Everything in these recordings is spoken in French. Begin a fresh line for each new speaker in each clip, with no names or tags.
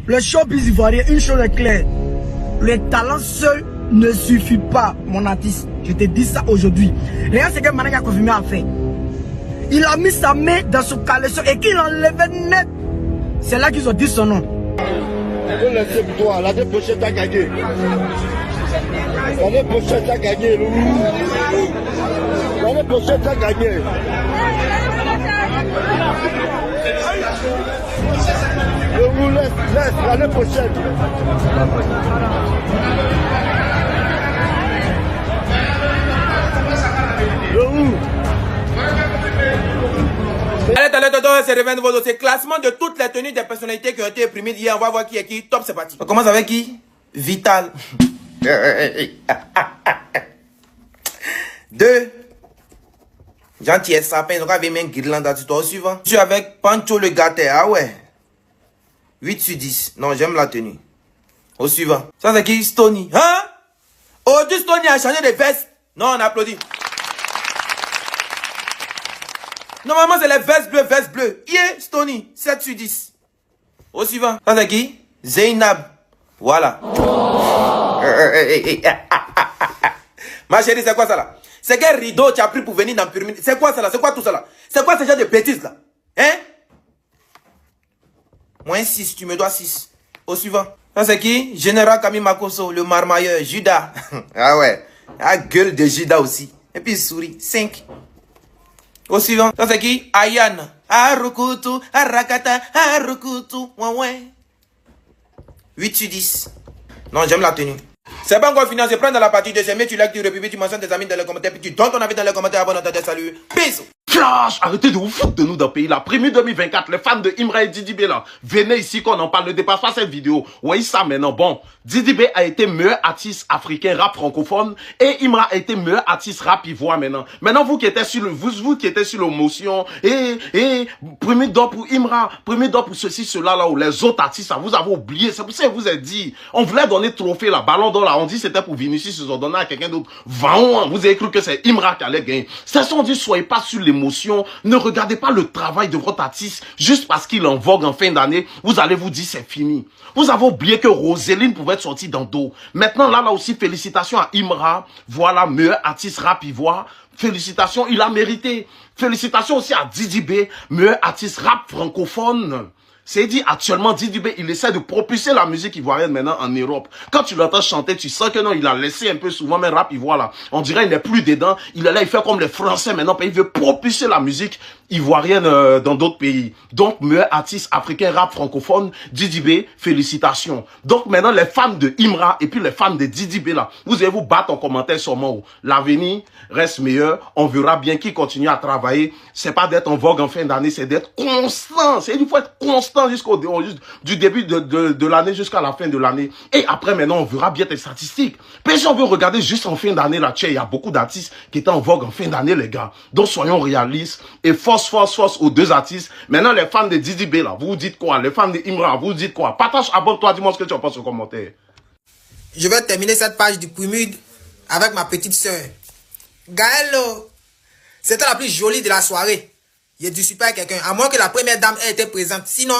Le showbiz ivoirien, une chose est claire. Le talent seul ne suffit pas, mon artiste. Je te dis ça aujourd'hui. Regarde ce que Managa Confirmé a fait. Il a mis sa main dans son caleçon et qu'il enlevait net. C'est là qu'ils ont dit son nom.
Toi, l'année prochaine, t'as gagné. L'année prochaine, t'as gagné. L'année prochaine, t'as gagné. Je vous laisse l'année prochaine.
Allez, c'est revenu vos dossiers. Classement de toutes les tenues des personnalités qui ont été imprimées hier. On va voir qui est qui. Top, c'est parti. On commence avec qui? Vital. 2. Gentil sapin. Donc, avec même guirlande à toi. Au suivant. Je suis avec Pancho le gâté. Ah ouais. 8 sur 10. Non, j'aime la tenue. Au suivant. Ça, c'est qui? Stony. Hein? Aujourd'hui, Stony a changé de veste. Non, on applaudit. Normalement, c'est les vestes bleues. Yeah, Stony, 7 sur 10. Au suivant. Ça, c'est qui? Zainab. Voilà. Ma chérie, c'est quoi ça là? C'est quel rideau tu as pris pour venir dans Pyramide? C'est quoi ça là? C'est quoi tout ça là? C'est quoi ce genre de bêtises là? Hein? Moins 6, tu me dois 6. Au suivant. Ça, c'est qui? Général Camille Makoso, le marmailleur, Judas. Ah ouais. La gueule de Judas aussi. Et puis, souris, 5. Au suivant, ça c'est qui? Ayane. Arukutu, Arakata, Arukutu, ouais. 8 sur 10. Non, j'aime la tenue. C'est pas encore fini, je prends dans la partie de mais tu likes, tu republies, tu mentionnes tes amis dans les commentaires, puis tu donnes ton avis dans les commentaires, abonne-toi, salut. Bisous.
Flash, arrêtez de vous foutre de nous d'un pays là. Premier 2024, les fans de Imra et Didi B là, venez ici qu'on en parle. Ne dépasse pas cette vidéo. Voyez ça maintenant. Bon, Didi B a été meilleur artiste africain rap francophone et Imra a été meilleur artiste rap ivoire maintenant. Maintenant vous qui étiez sur le, vous qui étiez sur l'émotion et premier don pour Imra, premier don pour ceci, cela là où les autres artistes, vous avez oublié. C'est pour ça que vous avez dit, on voulait donner trophée là, ballon d'or là, on dit c'était pour Vinicius, ils ont donné à quelqu'un d'autre. Vous avez cru que c'est Imra qui allait gagner. C'est ça on dit, soyez pas sur l'émotion. Ne regardez pas le travail de votre artiste juste parce qu'il est en vogue en fin d'année. Vous allez vous dire c'est fini. Vous avez oublié que Roseline pouvait être sortie dans dos. Maintenant là aussi félicitations à Imra. Voilà meilleur artiste rap ivoire. Félicitations, il a mérité. Félicitations aussi à Didi B, meilleur artiste rap francophone. C'est dit actuellement Didi B, il essaie de propulser la musique ivoirienne maintenant en Europe. Quand tu l'entends chanter, tu sens que non, il a laissé un peu souvent, mais rap ivoire là. On dirait il n'est plus dedans. Il est là, il fait comme les Français maintenant, il veut propulser la musique ivoirienne dans d'autres pays. Donc, meilleur artiste africain rap francophone, Didi B, félicitations. Donc maintenant, les fans de Imra et puis les fans de Didi B là, vous allez vous battre en commentaire sur moi. L'avenir reste meilleur. On verra bien qui continue à travailler. C'est pas d'être en vogue en fin d'année, c'est d'être constant. Il faut être constant du début de l'année jusqu'à la fin de l'année. Et après, maintenant, on verra bien tes statistiques. Puis si on veut regarder juste en fin d'année, là, il y a beaucoup d'artistes qui étaient en vogue en fin d'année, les gars. Donc, soyons réalistes et force aux deux artistes. Maintenant, les fans de Didi B, là, vous vous dites quoi? Les fans de Imra, vous dites quoi? Partage, abonne-toi, dis-moi ce que tu en penses au commentaire.
Je vais terminer cette page du Pyramide avec ma petite soeur. Gaëlo, c'était la plus jolie de la soirée. Il a du super quelqu'un. À moins que la première dame ait été présente. Sinon,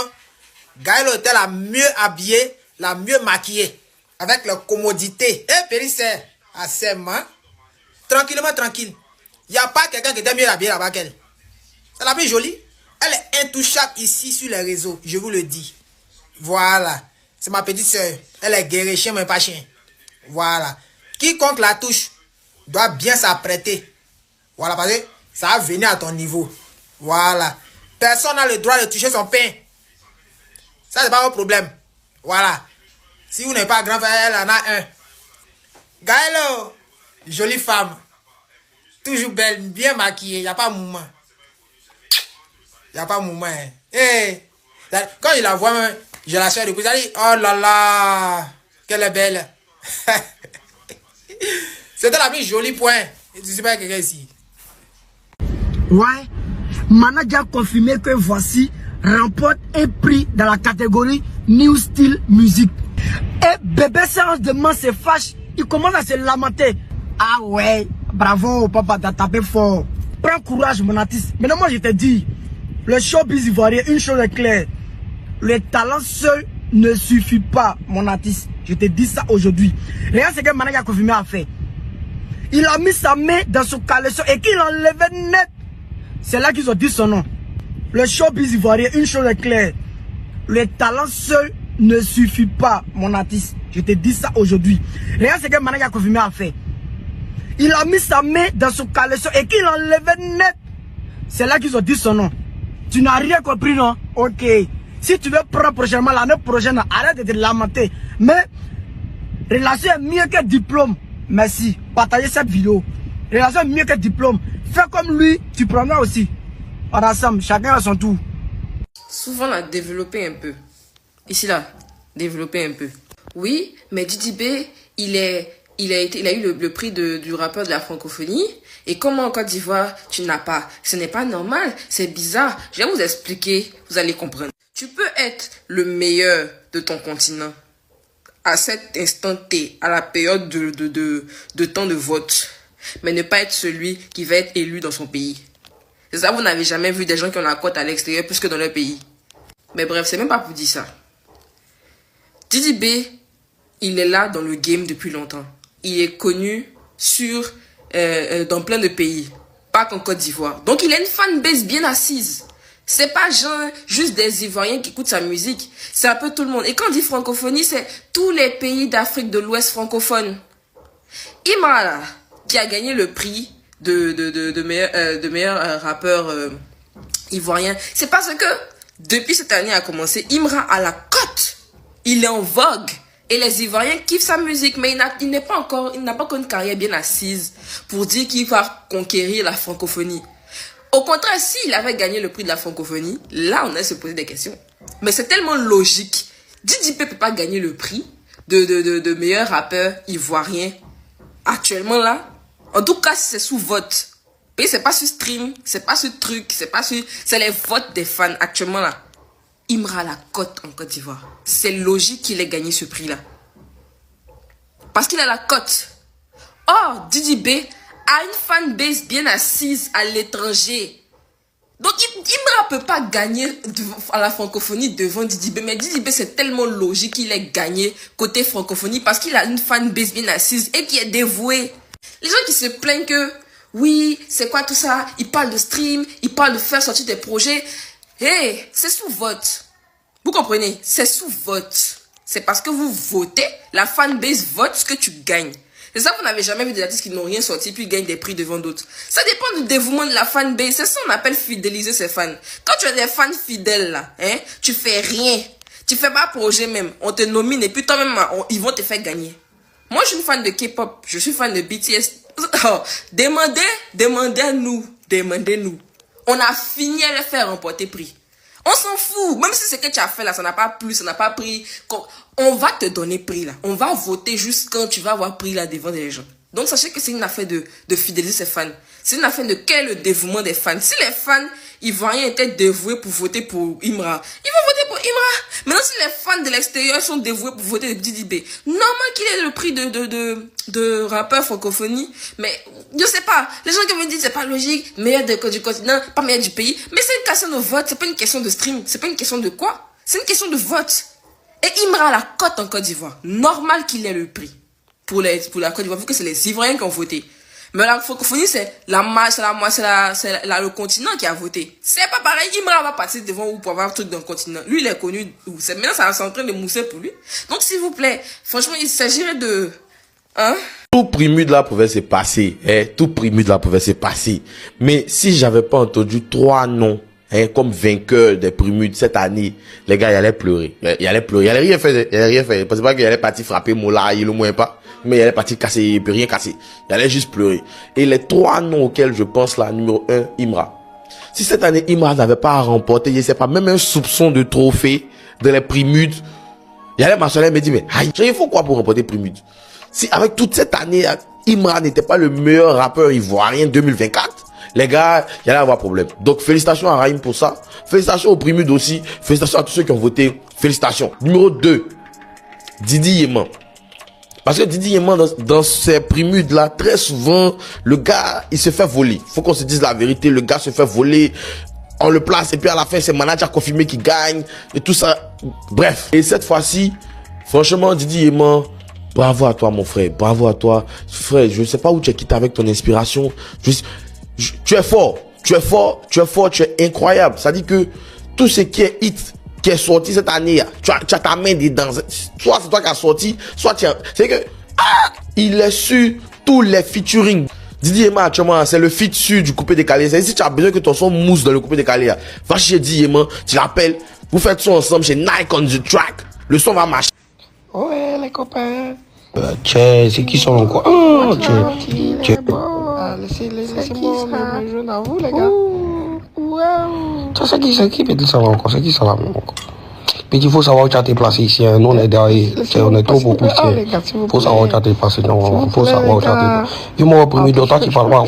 Gaëlo était la mieux habillée, la mieux maquillée. Avec la commodité. Eh, Périssé, assez mal. Tranquillement, tranquille. Il n'y a pas quelqu'un qui était mieux habillé là-bas qu'elle. C'est la plus jolie. Elle est intouchable ici sur les réseaux. Je vous le dis. Voilà. C'est ma petite soeur. Elle est guérie, chien, mais pas chien. Voilà. Quiconque la touche doit bien s'apprêter. Voilà, parce que ça va venir à ton niveau. Voilà. Personne n'a le droit de toucher son pain. Ça, c'est pas votre problème. Voilà. Si vous n'êtes pas grand frère, elle en a un. Gaëlo, jolie femme. Toujours belle, bien maquillée. Il n'y a pas de mouvement. Il n'y a pas de mouvement. Hein. Hey. Quand je la vois, je la sors de coups. Elle dit, oh là là, qu'elle est belle. C'était la plus jolie point. Et tu sais pas quelqu'un ici.
Ouais. Manager a confirmé que voici remporte un prix dans la catégorie New Style Music. Et bébé Serge demain se fâche. Il commence à se lamenter. Ah ouais, bravo papa, t'as tapé fort. Prends courage mon artiste. Maintenant moi je te dis, le showbiz ivoirien, une chose est claire. Le talent seul ne suffit pas, mon artiste. Je te dis ça aujourd'hui. Regarde ce que Managa Confirmé a fait. Il a mis sa main dans son caleçon et qu'il enlevait net. C'est là qu'ils ont dit son nom. Le showbiz ivoirien, une chose est claire. Le talent seul ne suffit pas, mon artiste. Je te dis ça aujourd'hui. Regarde ce que Managa Confirmé a fait. Il a mis sa main dans son caleçon et qu'il enlevait net. C'est là qu'ils ont dit son nom. Tu n'as rien compris, non? Ok. Si tu veux prendre prochainement, l'année prochaine, arrête de te lamenter. Mais, relation est mieux que diplôme. Merci. Partagez cette vidéo. Relation est mieux que diplôme. Fais comme lui, tu prendras aussi. On ensemble, chacun à son tour.
Souvent, on a développé un peu. Ici, là, développé un peu. Oui, mais Didi B, il a eu le prix du rappeur de la francophonie. Et comment en Côte d'Ivoire, tu n'as pas? Ce n'est pas normal, c'est bizarre. Je vais vous expliquer, vous allez comprendre. Tu peux être le meilleur de ton continent à cet instant T, à la période de temps de vote, mais ne pas être celui qui va être élu dans son pays. C'est ça, vous n'avez jamais vu des gens qui ont la cote à l'extérieur plus que dans leur pays. Mais bref, c'est même pas pour dire ça. Didi B, il est là dans le game depuis longtemps. Il est connu dans plein de pays, pas qu'en Côte d'Ivoire. Donc il a une fanbase bien assise. C'est pas juste des Ivoiriens qui écoutent sa musique. C'est un peu tout le monde. Et quand on dit francophonie, c'est tous les pays d'Afrique de l'Ouest francophone. Imra, là, qui a gagné le prix de meilleur rappeur ivoirien, c'est parce que depuis cette année a commencé, Imra a la cote. Il est en vogue. Et les Ivoiriens kiffent sa musique, mais il n'a pas encore une carrière bien assise pour dire qu'il va conquérir la francophonie. Au contraire, s'il avait gagné le prix de la francophonie, là, on allait se poser des questions. Mais c'est tellement logique. Didi P peut pas gagner le prix de meilleur rappeur ivoirien actuellement là. En tout cas, c'est sous vote. Et c'est pas sur stream, c'est pas sur truc, c'est les votes des fans actuellement là. Imra la cote en Côte d'Ivoire. C'est logique qu'il ait gagné ce prix-là. Parce qu'il a la cote. Or, Didi B a une fanbase bien assise à l'étranger. Donc, Imra peut pas gagner à la francophonie devant Didi B. Mais Didi B, c'est tellement logique qu'il ait gagné côté francophonie parce qu'il a une fanbase bien assise et qui est dévouée. Les gens qui se plaignent que, oui, c'est quoi tout ça? Ils parlent de stream, ils parlent de faire sortir des projets. Hey, c'est sous vote. Vous comprenez? C'est sous vote. C'est parce que vous votez, la fanbase vote ce que tu gagnes. C'est ça, vous n'avez jamais vu des artistes qui n'ont rien sorti puis gagnent des prix devant d'autres. Ça dépend du dévouement de la fanbase. C'est ça qu'on appelle fidéliser ses fans. Quand tu as des fans fidèles là, tu fais rien. Tu fais pas projet même. On te nomine et puis toi-même, ils vont te faire gagner. Moi, je suis une fan de K-pop. Je suis fan de BTS. Oh, demandez-nous. On a fini à le faire remporter prix. On s'en fout. Même si ce que tu as fait là, ça n'a pas plu, ça n'a pas pris. On va te donner prix là. On va voter juste quand tu vas avoir pris là devant les gens. Donc sachez que c'est une affaire de fidéliser ses fans. C'est une affaire de quel est le dévouement des fans. Si les fans ivoiriens étaient dévoués pour voter pour Imra, ils vont voter pour Imra. Maintenant si les fans de l'extérieur sont dévoués pour voter pour Didi B, normal qu'il ait le prix de rappeur francophonie. Mais je sais pas. Les gens qui me disent c'est pas logique, meilleur du continent, pas meilleur du pays. Mais c'est une question de vote, c'est pas une question de stream, c'est pas une question de quoi. C'est une question de vote. Et Imra a la cote en Côte d'Ivoire. Normal qu'il ait le prix pour la Côte d'Ivoire, vu que c'est les Ivoiriens qui ont voté. Mais la francophonie, c'est le continent qui a voté. C'est pas pareil. Imra va passer devant ou pour avoir un truc dans le continent. Lui, il est connu. Maintenant, ça est en train de mousser pour lui. Donc, s'il vous plaît, franchement, il s'agirait de...
Tout Primude là pouvait se passer. Tout Primude là pouvait se passer. Mais si j'avais pas entendu 3 noms comme vainqueur des Primudes cette année, les gars, ils allaient pleurer. Ils allaient rien faire. Parce que pas qu'il allait partir frapper Moula, il au moins pas. Mais il allait partir casser, il peut rien casser. Il allait juste pleurer. Et les 3 noms auxquels je pense là, numéro 1, Imra. Si cette année, Imra n'avait pas remporté, je sais pas, même un soupçon de trophée de les Primudes, il allait m'assurer et me dire, mais, aïe, il faut quoi pour remporter Primude? Si avec toute cette année, Imra n'était pas le meilleur rappeur ivoirien 2024, les gars, il allait avoir problème. Donc, félicitations à Raïm pour ça. Félicitations aux Primudes aussi. Félicitations à tous ceux qui ont voté. Félicitations. Numéro 2, Didi Yéman. Parce que Didi Yéman, dans ces Primudes là, très souvent, le gars, il se fait voler. Faut qu'on se dise la vérité, le gars se fait voler. on le place et puis à la fin c'est manager confirmé qui gagne et tout ça. Bref. Et cette fois-ci, franchement, Didi Yéman, bravo à toi mon frère, bravo à toi. Frère, je ne sais pas où tu es quitté avec ton inspiration. Tu es fort, tu es fort, tu es fort, tu es incroyable. Ça dit que tout ce qui est hit, qui est sorti cette année, tu as ta main dedans. Soit c'est toi qui as sorti, soit tu as... C'est que, il est sur tous les featuring. Didi Yéman actuellement, c'est le feat sur du coupé décalé. C'est si tu as besoin que ton son mousse dans le coupé décalé, va chez Didi Yéman, tu l'appelles, vous faites son ensemble chez Nike on the track. Le son va marcher.
Ouais, les copains. C'est qui sont encore? Oh, laissez-moi me joindre à vous, les gars. Ça, c'est qui peut-il savoir encore? C'est qui ça va encore? Mais il faut savoir où tu as été placé ici. Nous, on est derrière. On est trop beaucoup. Il faut savoir où tu as été placé. Non, il faut savoir où tu as été placé. Il m'a opprimé d'autant qu'il parle pas.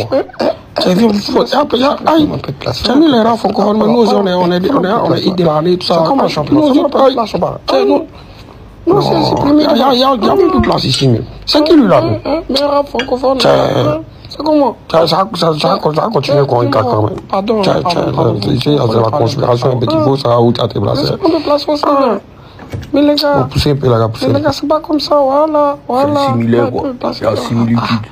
C'est vu, c'est nous les rats francophones, mais nous on est idéalisés, tout ça. Comment champion? Non, c'est premier. Il y a plus de place ici. C'est qui lui là? Mais rap francophone. C'est comment? Ça continue quand il quand même. Pardon. C'est la conspiration, mais il faut savoir où tu as été placé. On peut placer aussi. Mais les gars, c'est pas comme ça, voilà.
C'est similaire, quoi. Il y a similitude.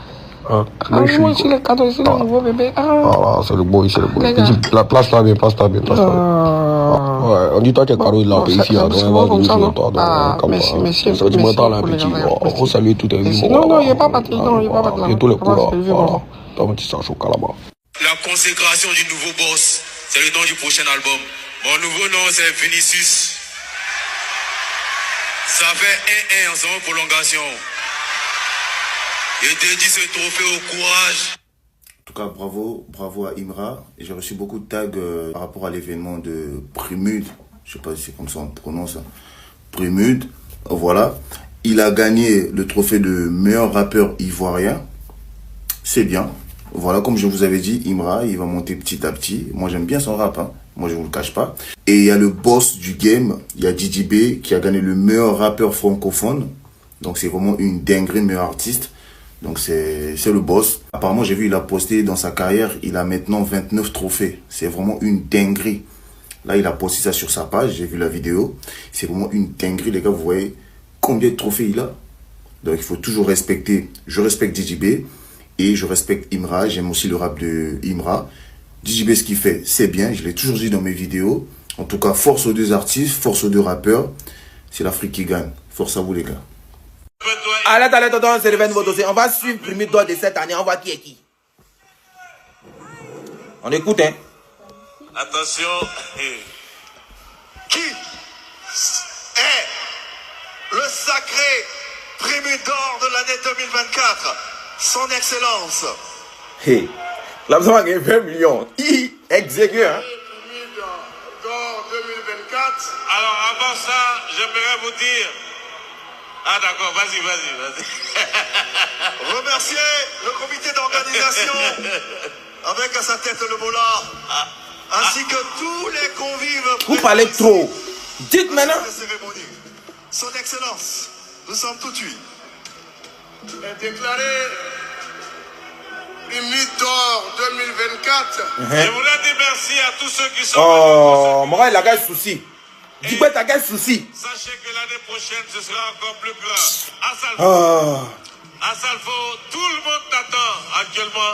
Moi aussi, les cadeaux, c'est le nouveau bébé.
Ah, c'est le boy, c'est le boy. La place-toi bien, place-toi bien. Ouais, on dit toi, tu es carré là, ici, à toi, merci. Sentimental, un petit. On salue tout un vie.
Non, il n'est pas parti, non, il n'est pas parti.
Il y a tous les coups là. Toi, tu sens chaud là-bas.
La consécration du nouveau boss, c'est le nom du prochain album. Mon nouveau nom, c'est Vinicius. Ça fait 1-1 en son prolongation. Je te dis ce trophée au courage.
En tout cas, bravo à Imra. J'ai reçu beaucoup de tags par rapport à l'événement de Prémude. Je sais pas si c'est comme ça on prononce. Prémude. Voilà. Il a gagné le trophée de meilleur rappeur ivoirien. C'est bien. Voilà, comme je vous avais dit, Imra, il va monter petit à petit. Moi, j'aime bien son rap. Hein. Moi, je vous le cache pas. Et il y a le boss du game. Il y a Didi B qui a gagné le meilleur rappeur francophone. Donc, c'est vraiment une dinguerie, meilleur artiste. Donc c'est le boss. Apparemment, j'ai vu, il a posté dans sa carrière, il a maintenant 29 trophées. C'est vraiment une dinguerie. Là, il a posté ça sur sa page, j'ai vu la vidéo. C'est vraiment une dinguerie, les gars. Vous voyez combien de trophées il a. Donc il faut toujours respecter. Je respecte Didi B et je respecte Imra. J'aime aussi le rap de Imra. Didi B, ce qu'il fait, c'est bien. Je l'ai toujours dit dans mes vidéos. En tout cas, force aux deux artistes, force aux deux rappeurs. C'est l'Afrique qui gagne. Force à vous, les gars.
Allez, c'est le vos dossiers. On va suivre le premier d'or de cette année. On voit qui est qui. On écoute, hein.
Attention. Qui est le sacré prix d'or de l'année 2024? Son Excellence.
Hey. Là, vous avez 20 millions. Exécuté, hein.
Prix d'or 2024. Alors, avant ça, j'aimerais vous dire. Ah d'accord, vas-y. Remercier le comité d'organisation avec à sa tête le Mola, ainsi que tous les convives.
Vous parlez trop. Dites maintenant.
Son Excellence, nous sommes tout de suite. Est déclaré prix d'or 2024. Je voulais dire merci à tous ceux qui sont.
Oh, Moral, il a quel souci. Dis-moi, t'as quel souci.
Sachez que l'année prochaine, ce sera encore plus grand. À Salfo, tout le monde t'attend actuellement.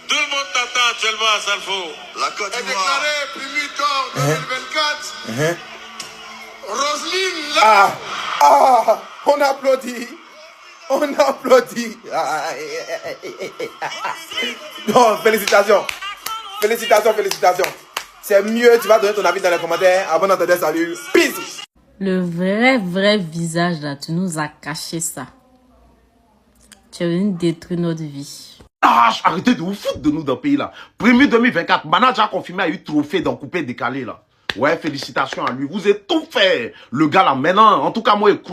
Tout le monde t'attend actuellement à Salfo. La Côte d'Ivoire. Est déclaré prix d'or 2024. Roselyne là.
On applaudit. Non, félicitations. C'est mieux, tu vas donner ton avis dans les commentaires. Abonne-toi, salut. Peace.
Le vrai visage là, tu nous as caché ça. Tu es venu détruire notre vie.
Arrêtez de vous foutre de nous dans le pays là. Premier 2024, manager confirmé a eu trophée dans coupé décalé là. Ouais, félicitations à lui. Vous êtes tout fait. Le gars là maintenant, en tout cas moi,